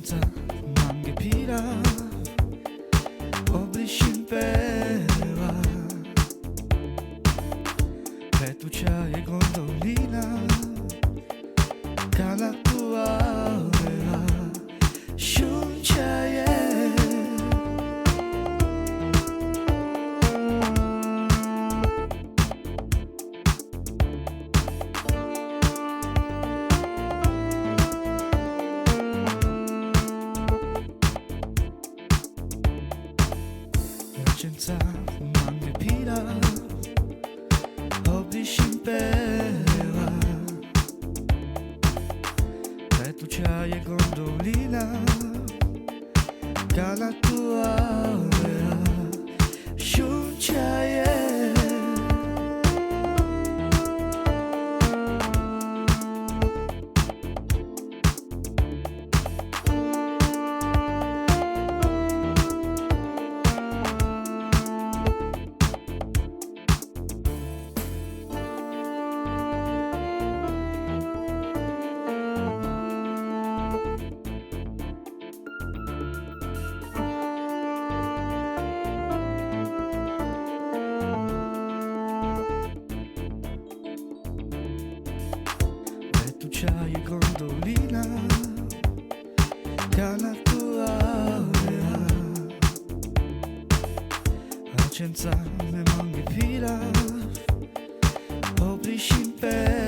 senza manghe pira, oblișin peva, Petucea e gondolina, ca la tua avea, șuncea e. Senza manghe pira, oblișin peva, Petucea e gondolina, ca la tua avea, șuncea e. Petucea e gondolina, ca la tua avea, senza me manghe pira, oblișin pe